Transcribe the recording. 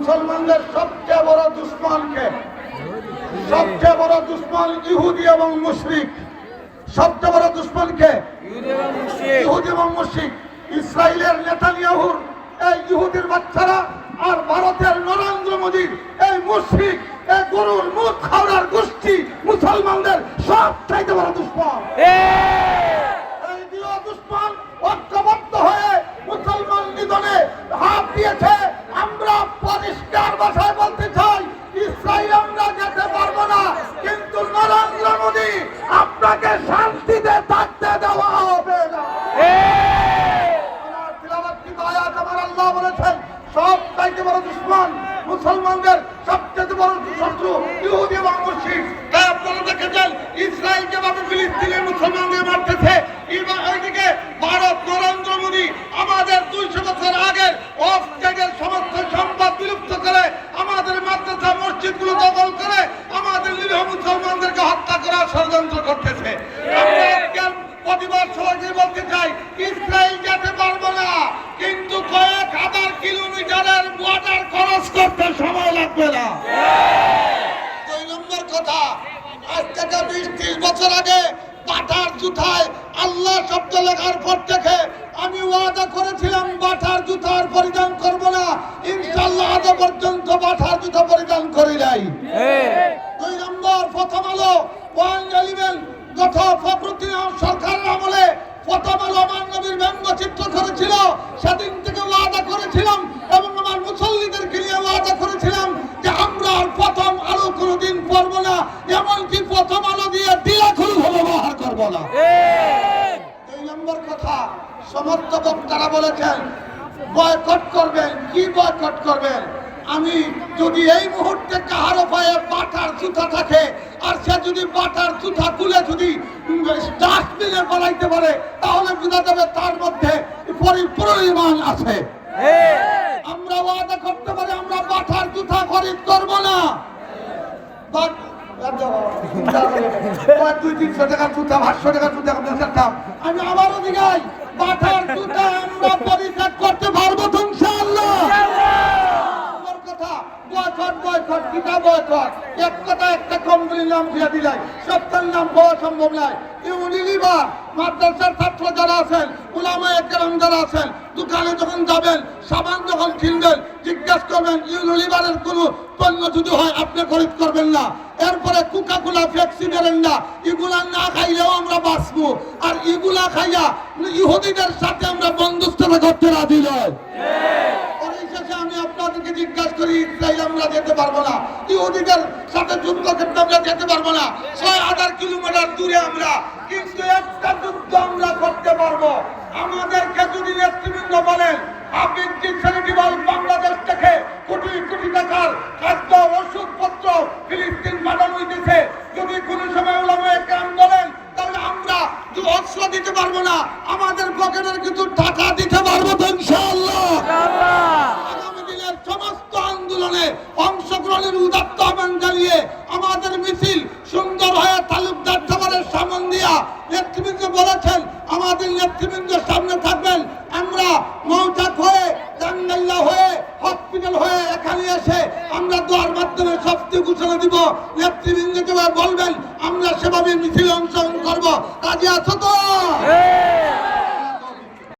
মুসলমানদের সবচেয়ে বড় দুশ্মনকে, সবচেয়ে বড় দুশ্মন ইহুদি এবং মুশরিক। সবচেয়ে বড় দুশ্মনকে ইহুদি এবং মুশরিক। ইসরায়েলের নেতানিয়াহুর এই ইহুদির বাচ্চারা আর ভারতের নরেন্দ্র মোদীর এই মুশরিক, এই গরুর মুখ খাওয়ার গোষ্ঠী মুসলমানদের সব চাইতে বড় দুশ্মন। এই দুই দুশ্মন ঐক্যবদ্ধ হয়ে মুসলমান নিধনে হাত দিয়েছে। আমরা পরিষ্কার ভাষায় বলতে চাই, ইসরায়েল আমরা যেতে পারবো না, কিন্তু নরেন্দ্র মোদী আপনাকে শান্তিতে থাকতে দেওয়া হবে না। আল্লাহ বলেছেন সব চাইতে বড় দুশ্মন মুসলমানদের সবচেয়ে বড় শত্রু ইহুদি এবং মুশরিক। তাই আপনারা দেখেছেন ইসরায়েল যেভাবে ফিলিস্তিনের মুসলমানদের মারতেছে, ওইদিকে ভারত নরেন্দ্র মোদী আমাদের 200 বছর আগের অফস্টেটের সমস্ত সম্পদ বিলুপ্ত করে আমাদের মাদ্রাসা মসজিদগুলো দখল করে আমাদের নিরীহ মুসলমানদেরকে হত্যা করার ষড়যন্ত্র করতেছে। আমরা আজকের প্রতিবাদ সবাইকে বলতে চাই, ইসরায়েল যেতে পারবো না, কিন্তু কয়েক হাজার কিলোমিটারের বর্ডার ক্রস করতে সময় লাগবে না। 2 নম্বর কথা, আজ থেকে 20-30 বছর আগে বাটার জুতায় আল্লাহ শব্দ লেখার পর থেকে আমি ওয়াদা করেছিলাম বাটার জুতার পরিধান করব না। ইনশাআল্লাহ আজ পর্যন্ত বাটার জুতা পরিধান করি নাই। 2 নম্বর, প্রথম আলো 111 যথা ফখরুদ্দিন সরকারের আমলে প্রথম আলো আমার নবীর ব্যঙ্গচিত্র করেছিল, সেদিন থেকে ওয়াদা করেছিলাম এবং আমার মুসল্লিদেরকে নিয়ে ওয়াদা করেছিলাম যে আমরা আর প্রথম আলো কোনোদিন পড়বো না, এমনকি প্রথম আলো দিয়ে দিলাখুল ব্যবহার করবো না। 2 নম্বর কথা, সমস্ত বক্তারা বলেছেন বয়কট করবেন। কি বয়কট করবেন? আমি যদি এই মুহূর্তে কাহারো পায়ে বাটার জুতা থাকে আর সে যদি বাটার জুতা খুলে যদি ডাস্টবিনে ফেলাইতে পারে, তাহলে বোঝা যাবে তার মধ্যে পরিপূর্ণ ঈমান আছে। আমরা ওয়াদা করতে পারি আমরা বাটার জুতা খরিদ করব না। 200-300 টাকা জুতা, 500 টাকা জুতা আমি আবারও দিগাই, বাটার জুতা আমরা পরিত্যাগ করতে পারবো তো ইনশাআল্লাহ। বয়কট কিনা বয়কট, এক কথা একটা কোম্পানির নাম দিয়ে দিলাই, সবটার নাম পাওয়া সম্ভব নয়। ইউনিলিভার মাদ্রাসার ছাত্র যারা আছেন, উলামায়ে কেরাম যারা আছেন, দোকানে যখন যাবেন, সাবান যখন কিনবেন, জিজ্ঞাসা করবেন ইউনিলিভারের কোনো পণ্য যদি হয় আপনি খরিদ করবেন না। এরপরে কোকা-কোলা, পেপসি, মিরিন্ডা এগুলা না খাইলেও আমরা বাঁচবো, আর এগুলা খাইয়া ইহুদিদের সাথে আমরা বন্ধুত্ব করতে রাজি নয়। আমি আপনাদেরকে জিজ্ঞাসা করি, ইসরায়েল আমরা যেতে পারবো না, ইহুদিদের সাথে যুদ্ধ করতে আমরা যেতে পারবো না, 6000 কিলোমিটার দূরে আমরা, কিন্তু একটা যুদ্ধ আমরা করতে পারবো। আমাদেরকে যদি নেতৃবৃন্দ বলেন আপনি চ্যারিটেবল বাংলাদেশ থেকে কোটি কোটি টাকার খাদ্য ওষুধপত্র ফিলিস্তিন পাঠানো হইতেছে, যদি কোনো সময় ওলামায়ে কেরাম বলেন তাহলে আমরা অস্ত্র দিতে পারবো না, আমাদের পকেটের কিছু টাকা দিতে পারবো তো ইনশাআল্লাহ। আগামী দিনের সমস্ত আন্দোলনে অংশগ্রহণের উদাত্ত আহ্বান জানিয়ে আমাদের মিছিল সুন্দর হয়ে তালুকদার টাওয়ারের সামনে দিয়া নেতৃবৃন্দ বলেছেন আমাদের নেতৃবৃন্দ সামনে থাকবেন। আমরা মৌচাক হয়ে, জাঙ্গাল্লা হয়ে, হসপিটাল হয়ে এখানে এসে আমরা দোয়ার মাধ্যমে শক্তি ঘোষণা দিব। নেতৃবৃন্দ যেভাবে বলবেন আমরা সেভাবে মিছিলে অংশগ্রহণ করবো। রাজি আছো তো?